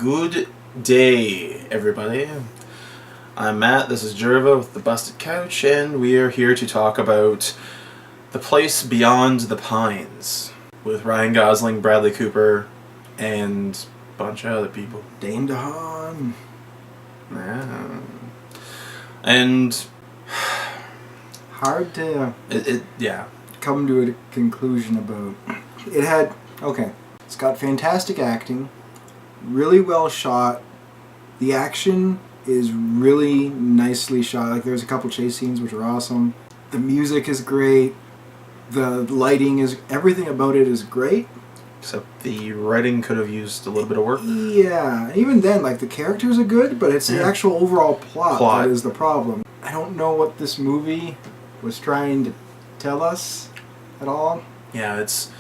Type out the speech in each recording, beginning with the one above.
Good day, everybody. I'm Matt, this is Jerva with The Busted Couch, and we are here to talk about The Place Beyond the Pines with Ryan Gosling, Bradley Cooper, and a bunch of other people. Dane DeHaan. Yeah. And hard to yeah. come to a conclusion about. It's got fantastic acting, really well shot. The action is really nicely shot. Like, there's a couple chase scenes which are awesome. The music is great. The lighting is, everything about it is great. Except the writing could have used a little bit of work. Yeah, even then, like, the characters are good, but it's the actual overall plot that is the problem. I don't know what this movie was trying to tell us at all. Yeah, it's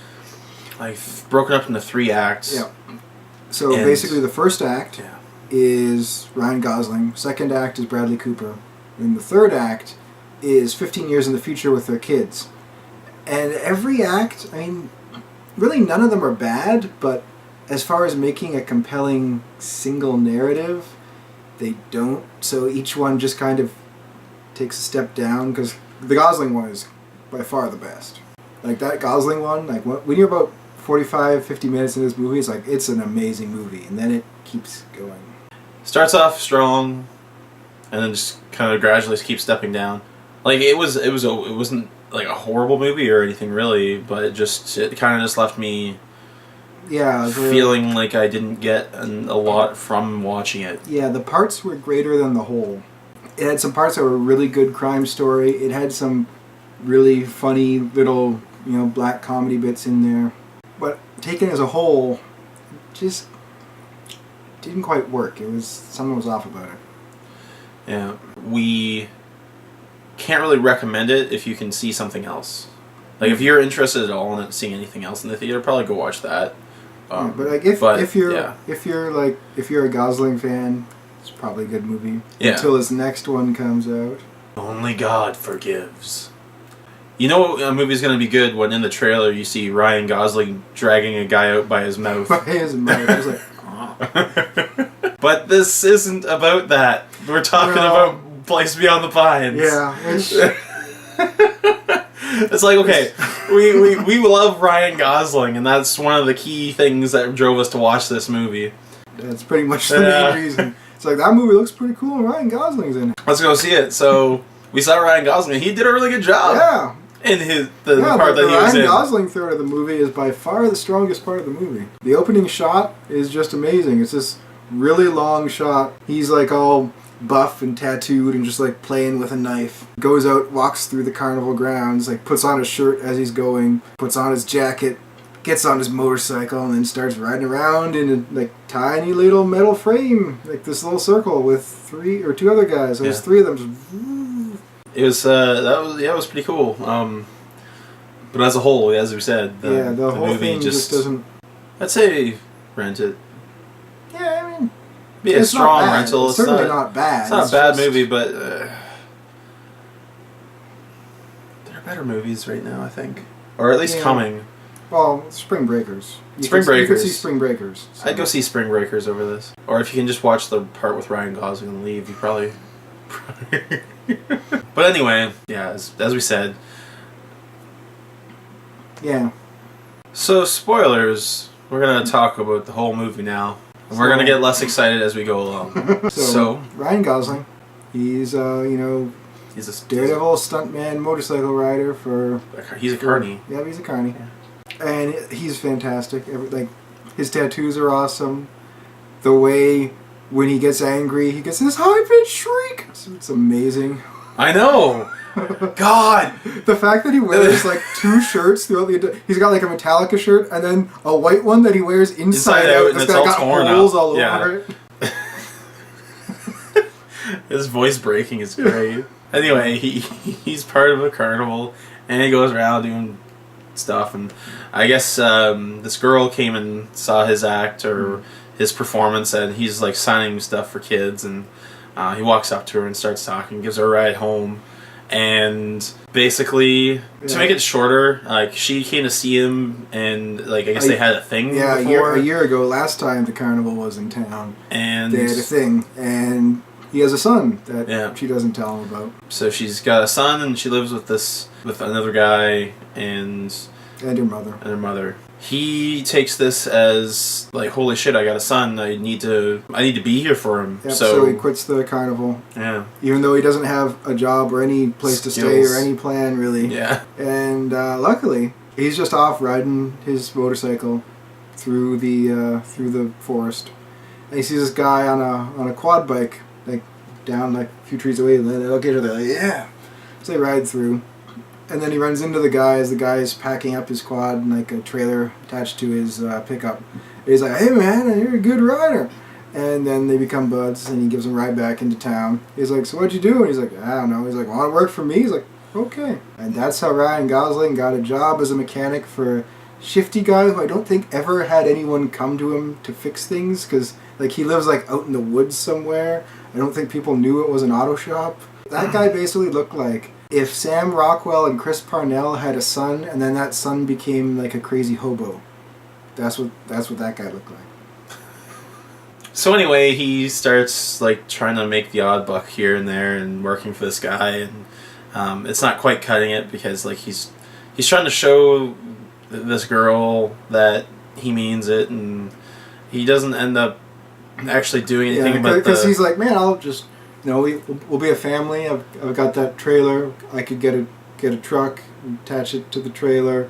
like broken up into 3 acts. Yeah. So basically, the first act is Ryan Gosling. Second act is Bradley Cooper. And the third act is 15 years in the future with their kids. And every act, I mean, really none of them are bad, but as far as making a compelling single narrative, they don't. So each one just kind of takes a step down, because the Gosling one is by far the best. Like, that Gosling one, like, when you're about 45, 50 minutes in this movie, it's like, it's an amazing movie, and then it keeps going. Starts off strong, and then just kind of gradually keeps stepping down. Like, it wasn't like a horrible movie or anything really, but it kind of just left me feeling like I didn't get a lot from watching it. Yeah, the parts were greater than the whole. It had some parts that were a really good crime story. It had some really funny little, black comedy bits in there. But taken as a whole, just didn't quite work. Something was off about it. Yeah, we can't really recommend it if you can see something else. Like, if you're interested at all in seeing anything else in the theater, probably go watch that. But like, if you're a Gosling fan, it's probably a good movie. Yeah. Until his next one comes out. Only God forgives. You know a movie's going to be good when in the trailer you see Ryan Gosling dragging a guy out by his mouth. By his mouth. I was like, oh. But this isn't about that. We're talking about Place Beyond the Pines. Yeah. It's like, okay, we love Ryan Gosling, and that's one of the key things that drove us to watch this movie. That's pretty much the main reason. It's like, that movie looks pretty cool and Ryan Gosling's in it. Let's go see it. So we saw Ryan Gosling. He did a really good job. Yeah. In the part that he was in. The Ryan Gosling third of the movie is by far the strongest part of the movie. The opening shot is just amazing. It's this really long shot. He's like all buff and tattooed and just like playing with a knife. Goes out, walks through the carnival grounds, like puts on his shirt as he's going, puts on his jacket, gets on his motorcycle, and then starts riding around in a like tiny little metal frame, like this little circle with 2 other guys. There's 3 of them just. It was it was pretty cool. But as a whole, as we said, the whole movie thing just doesn't. I'd say rent it. Yeah, I mean, be a strong rental. It's certainly not bad. It's not a bad movie, but there are better movies right now, I think, or at least coming. Well, Spring Breakers. You could see Spring Breakers. So. I'd go see Spring Breakers over this. Or if you can just watch the part with Ryan Gosling and leave, you probably. But anyway, yeah, as we said. Yeah. So, spoilers. We're going to talk about the whole movie now. And we're going to get less excited as we go along. So Ryan Gosling, he's he's a daredevil stuntman motorcycle rider for. He's a carny. Yeah, he's a carny. Yeah. And he's fantastic. His tattoos are awesome. The way when he gets angry, he gets this high-pitched shriek. It's amazing. I know. God. The fact that he wears like 2 shirts throughout he's got like a Metallica shirt and then a white one that he wears inside out. And it's all got torn holes up. all over it. His voice breaking is great. Anyway, he's part of a carnival and he goes around doing stuff, and I guess this girl came and saw his act or his performance, and he's like signing stuff for kids, and he walks up to her and starts talking, gives her a ride home, And basically, to make it shorter, like she came to see him, and like I guess they had a thing. Yeah, before. a year ago, last time the carnival was in town, and they had a thing, and he has a son that she doesn't tell him about. So she's got a son, and she lives with another guy, and her mother. He takes this as like, holy shit! I got a son. I need to be here for him. Yep, so he quits the carnival. Yeah. Even though he doesn't have a job or any place to stay or any plan really. Yeah. And luckily, he's just off riding his motorcycle through the forest, and he sees this guy on a quad bike, like down like a few trees away. And they look at each other like, yeah. So they ride through. And then he runs into the guy as the guy is packing up his quad and like a trailer attached to his pickup. And he's like, hey man, you're a good rider. And then they become buds and he gives him a ride back into town. He's like, so what'd you do? And he's like, I don't know. He's like, want to work for me? He's like, okay. And that's how Ryan Gosling got a job as a mechanic for a shifty guy who I don't think ever had anyone come to him to fix things, because like he lives like out in the woods somewhere. I don't think people knew it was an auto shop. That guy basically looked like if Sam Rockwell and Chris Parnell had a son, and then that son became like a crazy hobo. That's what that guy looked like. So anyway, he starts like trying to make the odd buck here and there, and working for this guy, and it's not quite cutting it because like he's trying to show this girl that he means it, and he doesn't end up actually doing anything. Yeah, because he's like, man, I'll just. We'll be a family. I've got that trailer. I could get a truck, attach it to the trailer,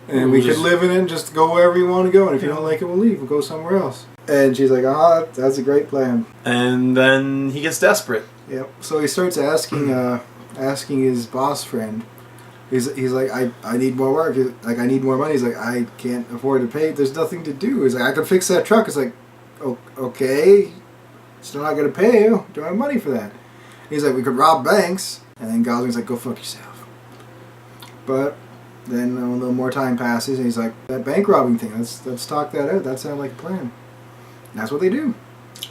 and we could live in it and just go wherever you want to go. And if you don't like it, we'll leave. We'll go somewhere else. And she's like, that's a great plan. And then he gets desperate. Yep. So he starts asking his boss friend. He's like, I need more work. Like, I need more money. He's like, I can't afford to pay. There's nothing to do. He's like, I can fix that truck. It's like, okay. Still not going to pay you. Don't have money for that. He's like, we could rob banks. And then Gosling's like, go fuck yourself. But then a little more time passes, and he's like, that bank robbing thing, let's talk that out. That sounded like a plan. And that's what they do.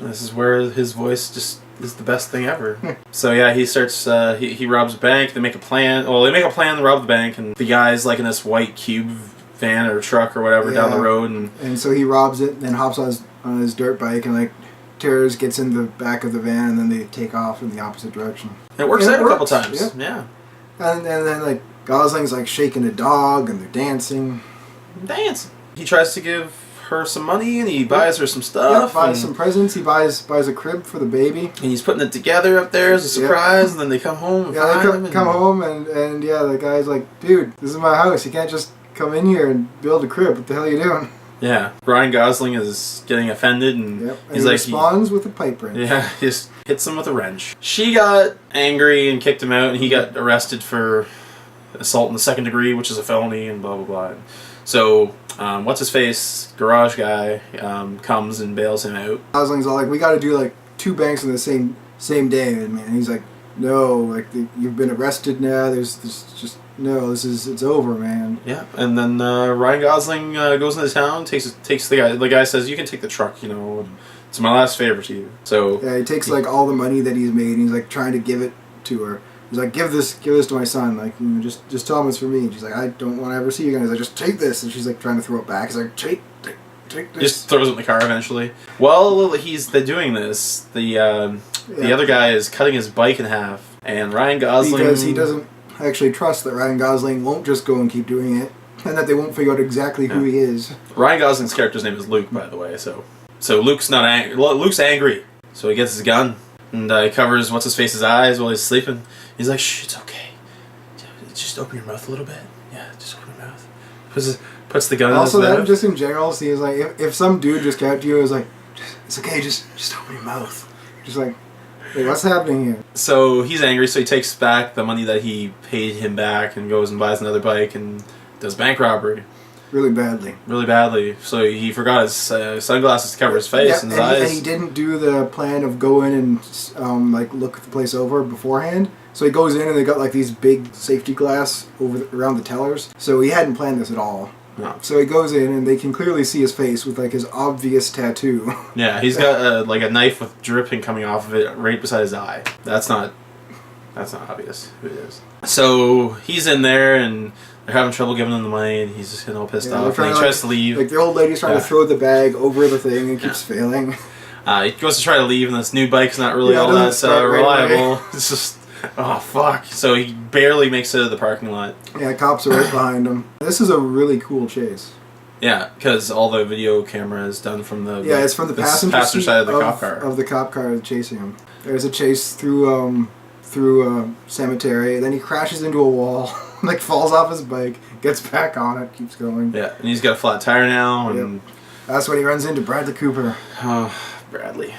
This is where his voice just is the best thing ever. So yeah, he starts, he robs a bank. They make a plan. Well, they make a plan to rob the bank, and the guy's like in this white cube van or truck or whatever down the road. And so he robs it, and then hops on his dirt bike, and like, Terrors gets in the back of the van, and then they take off in the opposite direction. It works out a couple times. Yep. Yeah. And then like Gosling's like shaking a dog, and they're dancing. He tries to give her some money, and he buys her some stuff. Yeah, buys some presents. He buys a crib for the baby. And he's putting it together up there as a surprise, and then they come home. And come home, and the guy's like, dude, this is my house. You can't just come in here and build a crib. What the hell are you doing? Yeah, Ryan Gosling is getting offended, and he responds with a pipe wrench. Yeah, he just hits him with a wrench. She got angry and kicked him out, and he got arrested for assault in the second degree, which is a felony, and blah blah blah. So, what's his face, garage guy, comes and bails him out. Gosling's all like, we got to do like 2 banks in the same day, and he's like, no, like you've been arrested now. There's just. No, it's over, man. Yeah, and then Ryan Gosling goes into town, takes the guy. The guy says, "You can take the truck. It's my last favor to you." So yeah, he takes like all the money that he's made, and he's like trying to give it to her. He's like, "Give this to my son. Like, just tell him it's for me." And she's like, "I don't want to ever see you again." He's like, "Just take this," and she's like trying to throw it back. He's like, "Take this." Just throws it in the car eventually. While they're doing this, the other guy is cutting his bike in half, and Ryan Gosling, because he doesn't actually trust that Ryan Gosling won't just go and keep doing it, and that they won't figure out exactly who he is. Ryan Gosling's character's name is Luke, by the way. So Luke's not angry. Luke's angry, so he gets his gun and he covers what's his face's eyes while he's sleeping. He's like, "Shh, it's okay. Just open your mouth a little bit. Yeah, just open your mouth." Puts the gun in his mouth. Also, just in general, see, is like if some dude just came up to you and was like, "It's okay, just open your mouth," just like. Wait, what's happening here? So he's angry, so he takes back the money that he paid him back and goes and buys another bike and does bank robbery. Really badly. Really badly. So he forgot his sunglasses to cover his face and his eyes. And he didn't do the plan of go in and like look the place over beforehand. So he goes in and they got like these big safety glass around the tellers. So he hadn't planned this at all. No. So he goes in and they can clearly see his face with like his obvious tattoo. Yeah, he's got like a knife with dripping coming off of it right beside his eye. That's not That's not obvious who it is. So he's in there, and they're having trouble giving him the money, and he's just getting all pissed off. And he tries to leave. Like the old lady's trying to throw the bag over the thing and keeps failing. He goes to try to leave, and this new bike's not really all that reliable. It's just, oh fuck. So he barely makes it to the parking lot. Yeah, cops are right behind him. This is a really cool chase. Yeah, because all the video camera is done from the it's from the passenger side of the cop car. Of the cop car chasing him. There's a chase through a cemetery, and then he crashes into a wall, like falls off his bike, gets back on it, keeps going. Yeah, and he's got a flat tire now, and that's when he runs into Bradley Cooper. Oh, Bradley.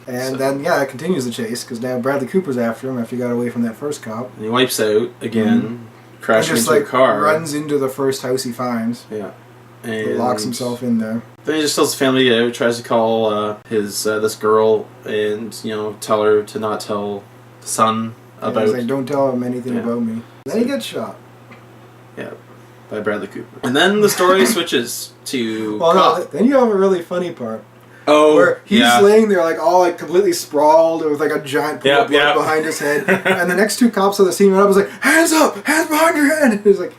And then it continues the chase because now Bradley Cooper's after him after he got away from that first cop. And he wipes out again, crashing into a car. Runs into the first house he finds. Yeah. And he locks himself in there. Then he just tells his family to get out, tries to call his this girl and tell her to not tell the son about. He's like, don't tell him anything about me. Then he gets shot. Yeah, by Bradley Cooper. And then the story switches to. No, then you have a really funny part. Oh, where he's laying there like all like completely sprawled with like a giant pool of blood behind his head, and the next two cops on the scene went up and was like, "Hands up! Hands behind your head!" And he's like,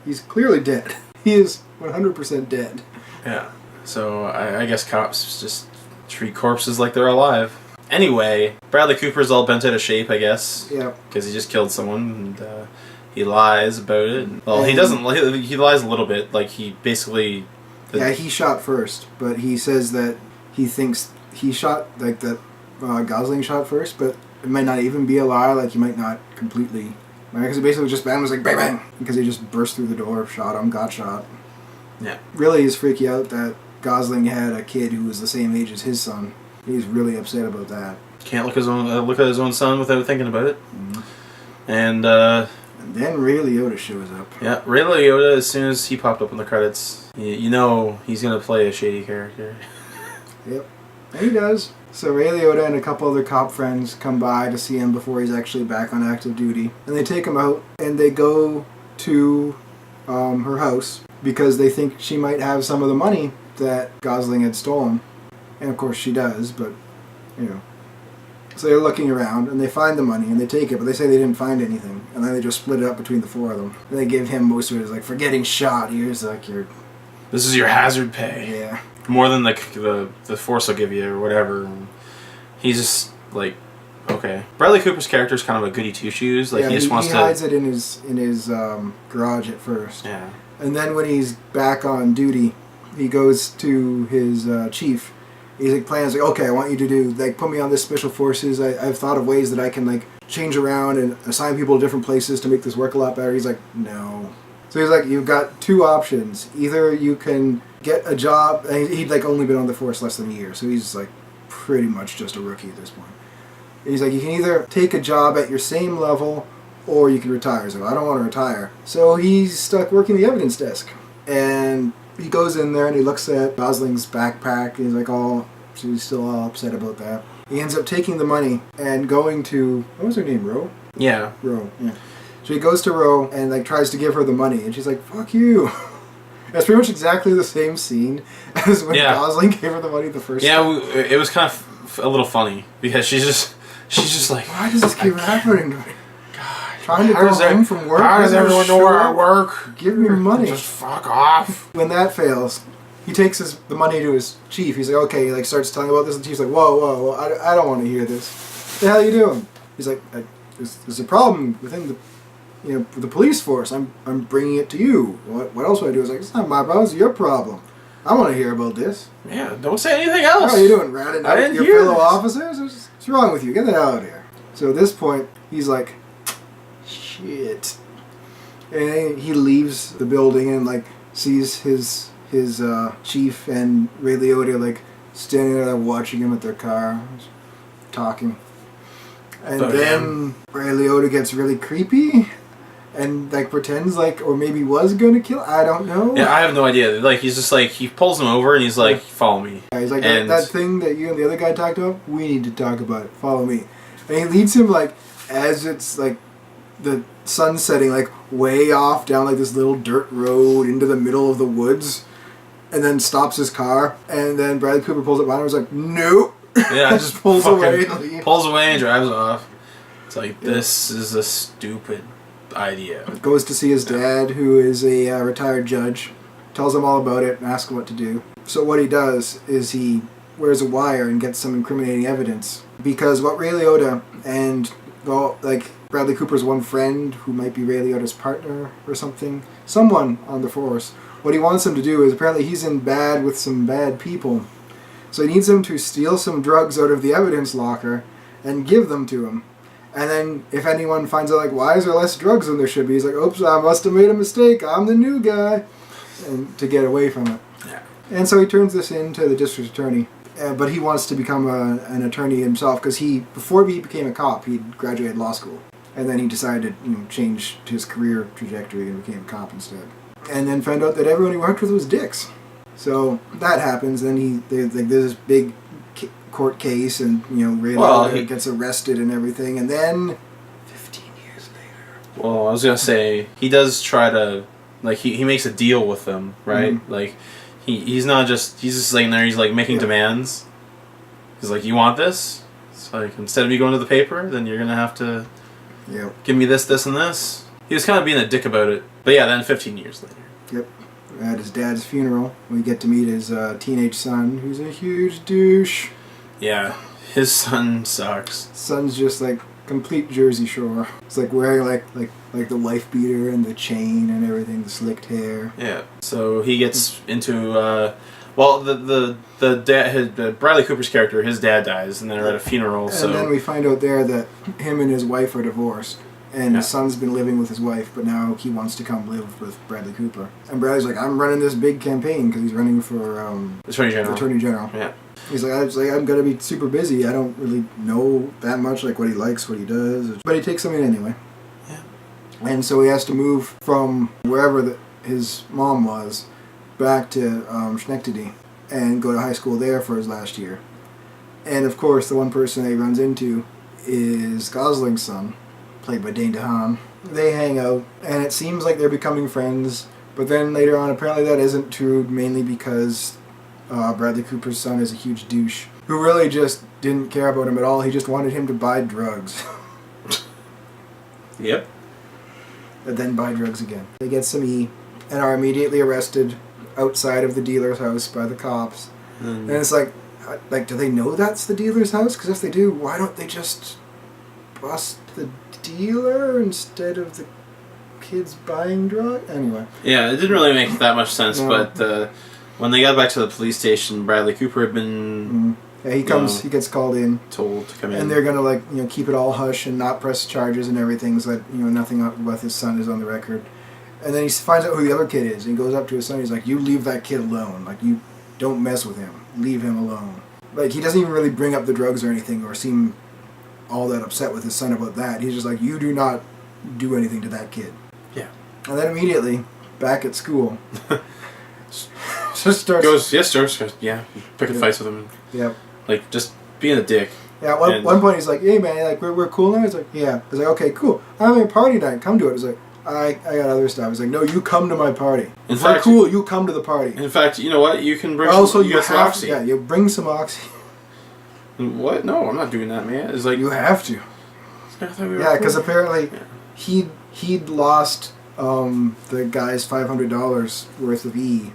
he's clearly dead. He is 100% dead. Yeah. So I guess cops just treat corpses like they're alive. Anyway, Bradley Cooper's all bent out of shape, I guess. Yeah. Because he just killed someone, and he lies about it. Well, he doesn't. He lies a little bit. Like he basically. He shot first, but he says that he thinks he shot like that. Gosling shot first, but it might not even be a lie. Like he might not completely. Because it basically just bang was like bang bang because he just burst through the door, shot him, got shot. Yeah. Really, he's freaky out that Gosling had a kid who was the same age as his son. He's really upset about that. Can't look at his own son without thinking about it. Mm-hmm. And then Ray Liotta shows up. Yeah, Ray Liotta. As soon as he popped up in the credits, you know he's gonna play a shady character. Yep, and he does. So Ray Liotta and a couple other cop friends come by to see him before he's actually back on active duty, and they take him out and they go to her house because they think she might have some of the money that Gosling had stolen. And of course she does, but, So they're looking around, and they find the money, and they take it, but they say they didn't find anything. And then they just split it up between the four of them. And they give him most of it, like, for getting shot, here's, like, your... This is your hazard pay. Yeah. More than, like, the force will give you, or whatever. And he's just, like, okay. Bradley Cooper's character is kind of a goody two-shoes. Like, he just wants to... He hides it in his garage at first. Yeah. And then when he's back on duty, he goes to his chief. He's like plans like, okay, I want you to do like put me on this special forces. I've thought of ways that I can like change around and assign people to different places to make this work a lot better. He's like, no. So he's like, you've got two options. Either you can get a job. And he'd like only been on the force less than a year, so he's like pretty much just a rookie at this point. And he's like, you can either take a job at your same level, or you can retire. So I don't want to retire. So he's stuck working the evidence desk. And he goes in there and he looks at Gosling's backpack. And he's like, so he's still all upset about that. He ends up taking the money and going to, what was her name, Ro? Yeah. Ro, yeah. So he goes to Ro and like tries to give her the money. And she's like, fuck you. That's pretty much exactly the same scene as when Gosling gave her the money the first time. Yeah, it was kind of a little funny because she's just like, why does this keep happening to me? Trying to How go does home from work. How does everyone know where I work? Give me money. Just fuck off. When that fails, he takes the money to his chief. He's like, okay. He like starts telling about this, and the chief's like, whoa, I don't want to hear this. What the hell are you doing? He's like, there's a problem within the police force. I'm bringing it to you. What else would I do? He's like, it's not my problem. It's your problem. I want to hear about this. Yeah, don't say anything else. How are you doing, ratting out your fellow officers? What's wrong with you? Get the hell out of here. So at this point, he's like, shit. And he leaves the building and like sees his chief and Ray Liotta like standing there watching him at their car, talking. And then Ray Liotta gets really creepy and like pretends like, or maybe was gonna kill. I don't know. Yeah, I have no idea. Like he's just like he pulls him over and he's like, follow me. Yeah, he's like that thing that you and the other guy talked about. We need to talk about it. Follow me. And he leads him like as it's like the sun setting like way off down like this little dirt road into the middle of the woods, and then stops his car. And then Bradley Cooper pulls up behind him and was like, nope. Yeah, just pulls away. Pulls away and drives off. It's like, this is a stupid idea. Goes to see his dad, who is a retired judge. Tells him all about it and asks him what to do. So what he does is he wears a wire and gets some incriminating evidence. Because what Ray Liotta and, well, like, Bradley Cooper's one friend, who might be Ray Liotta's partner or something, someone on the force, what he wants him to do is, apparently he's in bad with some bad people. So he needs him to steal some drugs out of the evidence locker and give them to him. And then if anyone finds out, like, why is there less drugs than there should be, he's like, oops, I must have made a mistake, I'm the new guy. And to get away from it. Yeah. And so he turns this in to the district attorney. But he wants to become an attorney himself, because before he became a cop, he graduated law school. And then he decided to change his career trajectory and became a cop instead. And then found out that everyone he worked with was dicks. So that happens. Then there's this big court case, and Ray Liotta gets arrested and everything. And then 15 years later. Well, I was gonna say he does try to, like, he makes a deal with them, right? Mm-hmm. Like he's just laying there. He's like making demands. He's like, you want this? It's like, instead of me going to the paper, then you're gonna have to give me this, this, and this. He was kind of being a dick about it. But yeah, then 15 years later. Yep. At his dad's funeral, we get to meet his teenage son, who's a huge douche. Yeah, his son sucks. Son's just like complete Jersey Shore. It's like wearing like the wife beater and the chain and everything, the slicked hair. Yeah. So he gets into the dad, Bradley Cooper's character, his dad dies, and they're at a funeral. And then we find out there that him and his wife are divorced. And his son's been living with his wife, but now he wants to come live with Bradley Cooper. And Bradley's like, I'm running this big campaign, because he's running for Attorney General. Yeah. He's like, I'm going to be super busy. I don't really know that much, like what he likes, what he does. But he takes him in anyway. Yeah. And so he has to move from wherever his mom was back to Schenectady and go to high school there for his last year. And of course, the one person that he runs into is Gosling's son, played by Dane DeHaan. They hang out, and it seems like they're becoming friends, but then later on, apparently that isn't true, mainly because Bradley Cooper's son is a huge douche, who really just didn't care about him at all. He just wanted him to buy drugs. Yep. And then buy drugs again. They get some E, and are immediately arrested outside of the dealer's house by the cops. And it's like, do they know that's the dealer's house? Because if they do, why don't they just bust the dealer instead of the kids buying drugs? Anyway. Yeah, it didn't really make that much sense, but when they got back to the police station, Bradley Cooper had been... Yeah, he comes. He gets called in. Told to come in. And they're gonna keep it all hush and not press charges and everything, so that nothing with his son is on the record. And then he finds out who the other kid is. And he goes up to his son. He's like, "You leave that kid alone. Like, you don't mess with him. Leave him alone." Like, he doesn't even really bring up the drugs or anything, or seem all that upset with his son about that. He's just like, "You do not do anything to that kid." Yeah. And then immediately back at school, just starts picking fights with him. Yep. Like, just being a dick. Yeah, at one point he's like, "Hey man, like we're cool now." He's like, "Yeah." He's like, "Okay, cool. I'm having a party tonight. Come to it." He's like, I got other stuff." He's like, "No, you come to my party. In fact, cool, you come to the party." In fact, you know what? You can bring also, some, you have Oxy. Yeah, you bring some Oxy. What? No, I'm not doing that, man. It's like, you have to. Yeah, because apparently he'd lost the guy's $500 worth of E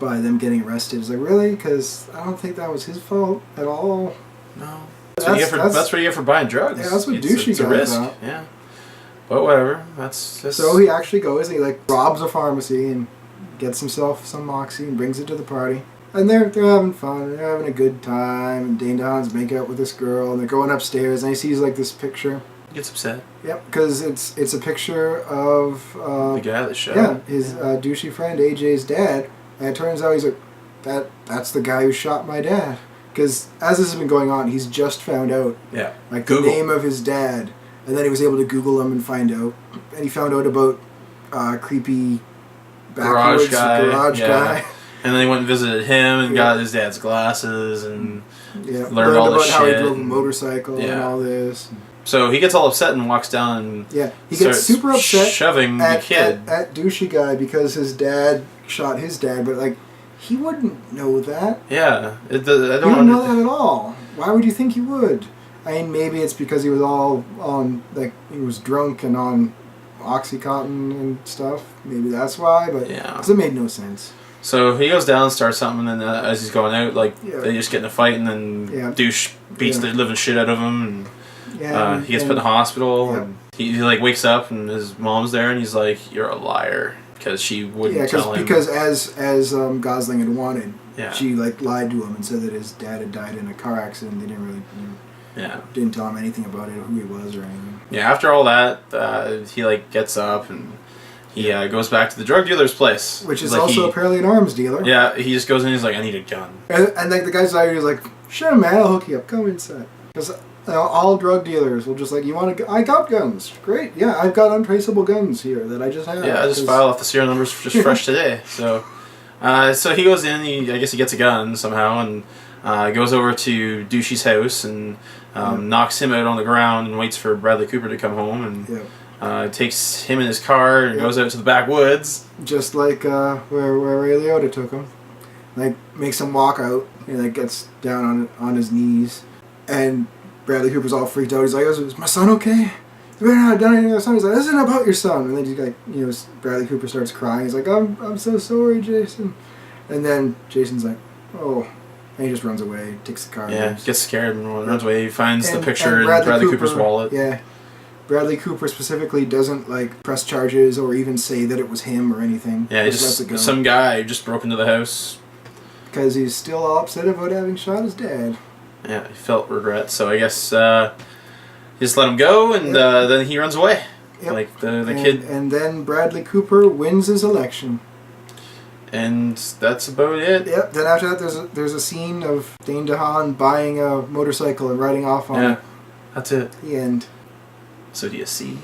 by them getting arrested. It's like, really? Because I don't think that was his fault at all. No. That's what you get for buying drugs. Yeah, that's what douchey guys are. Yeah. But whatever. That's So he actually goes and he robs a pharmacy and gets himself some Moxie and brings it to the party. And they're having fun. They're having a good time. And Dane DeHaan's making out with this girl, and they're going upstairs, and he sees this picture. He gets upset. Yep, because it's a picture of the guy that shot. Yeah, his douchey friend AJ's dad. And it turns out he's like, that's the guy who shot my dad. Because as this has been going on, he's just found out the name of his dad. And then he was able to Google him and find out. And he found out about creepy garage guy. And then he went and visited him and got his dad's glasses and learned all this shit. How he drove a motorcycle and all this. So he gets all upset and walks down and he gets super upset shoving the kid at douchey guy because his dad shot his dad, but he wouldn't know that. Yeah, He wouldn't know that at all. Why would you think he would? I mean, maybe it's because he was all on, like, he was drunk and on Oxycontin and stuff. Maybe that's why, but because it made no sense. So he goes down, starts something, and then as he's going out, like, they just get in a fight, and then Douche beats the living shit out of him, and he gets put in the hospital, and he like wakes up, and his mom's there, and he's like, "You're a liar," because she wouldn't tell him. Because as Gosling had wanted, she like lied to him and said that his dad had died in a car accident. They didn't really, didn't tell him anything about it, or who he was, or anything. Yeah, after all that, he like gets up and he goes back to the drug dealer's place, which is like also apparently an arms dealer. Yeah, he just goes in. He's like, "I need a gun," and like the guy's like, he's like, "Sure, man, I'll hook you up. Come inside." Because all drug dealers will just like, "You want to? I got guns. Great, yeah, I've got untraceable guns here that I just have." Yeah, I just filed off the serial numbers just fresh today. So, so he goes in. I guess he gets a gun somehow and goes over to Douchey's house and knocks him out on the ground and waits for Bradley Cooper to come home and takes him in his car and goes out to the backwoods. Just like where Ray Liotta took him. Like, makes him walk out. He like gets down on his knees. And Bradley Cooper's all freaked out. He's like, "Is my son okay? You better not have done anything to my son." He's like, "This isn't about your son." And then he's like, Bradley Cooper starts crying. He's like, I'm so sorry, Jason." And then Jason's like, "Oh." And he just runs away, takes the car. Yeah, gets scared and runs away. He finds the picture in Bradley Cooper's wallet. Yeah. Bradley Cooper specifically doesn't like press charges or even say that it was him or anything. Yeah, just lets it go. Some guy just broke into the house. Because he's still all upset about having shot his dad. Yeah, he felt regret, so I guess he just let him go, and then he runs away. Yep. Like the kid. And then Bradley Cooper wins his election. And that's about it. Yep. Then after that, there's a scene of Dane DeHaan buying a motorcycle and riding off on it. Yeah, that's it. The end. So do you see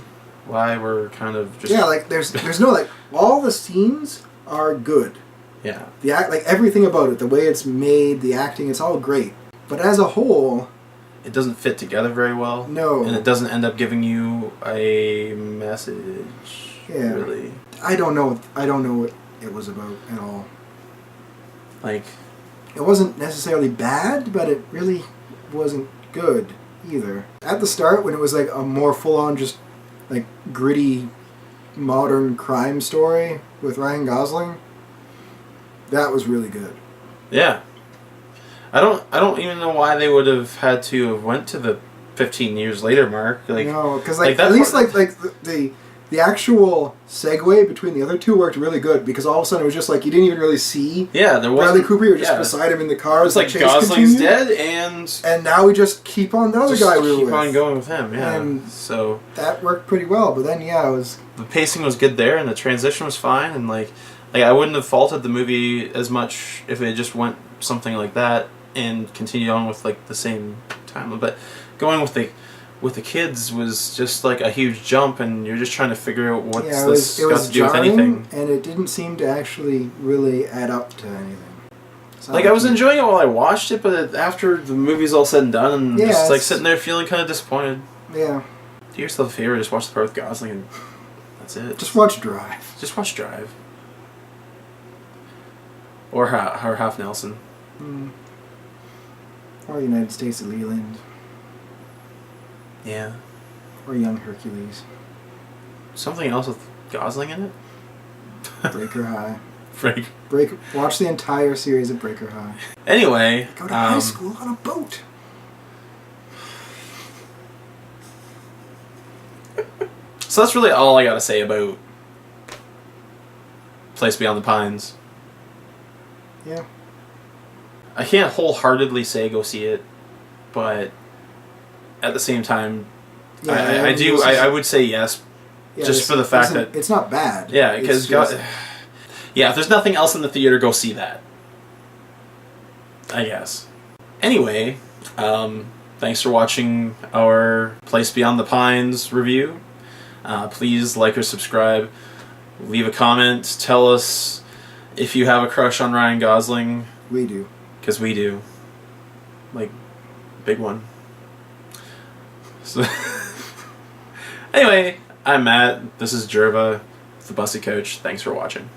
why we're kind of just... Yeah, like there's no like, all the scenes are good. Yeah. The like everything about it, the way it's made, the acting, it's all great. But as a whole, it doesn't fit together very well. No. And it doesn't end up giving you a message. Yeah. Really. I don't know what it was about at all. Like, it wasn't necessarily bad, but it really wasn't good either. At the start, when it was like a more full-on, just like gritty, modern crime story with Ryan Gosling, that was really good. Yeah. I don't even know why they would have had to have went to the 15 years later mark. Like, no, because like at least like the actual segue between the other two worked really good, because all of a sudden it was just like you didn't even really see there was Bradley Cooper. You were just beside him in the car. It's like Gosling's dead, and now we just keep on the other guy we were with. Keep on going with him, and so that worked pretty well. But then it was the pacing was good there, and the transition was fine, and like I wouldn't have faulted the movie as much if it just went something like that and continued on with like the same time. But going with the kids was just like a huge jump, and you're just trying to figure out what's this got to do with anything. And it didn't seem to actually really add up to anything. Like, I was enjoying it while I watched it, but after the movie's all said and done, and just like sitting there feeling kind of disappointed. Yeah. Do yourself a favor, just watch the part with Gosling, and that's it. Just watch Drive. Just watch Drive. Or Half Nelson. Or United States of Leland. Yeah. Or Young Hercules. Something else with Gosling in it? Breaker High. Watch the entire series of Breaker High. Anyway. Go to high school on a boat. So that's really all I gotta say about Place Beyond the Pines. Yeah. I can't wholeheartedly say go see it, but at the same time, I would say yes, just for the fact that it's not bad. Yeah, because if there's nothing else in the theater, go see that, I guess. Anyway, thanks for watching our Place Beyond the Pines review. Please like or subscribe, leave a comment, tell us if you have a crush on Ryan Gosling. We do. Because we do. Like, big one. So anyway, I'm Matt. This is Jerva, the Bussy Coach. Thanks for watching.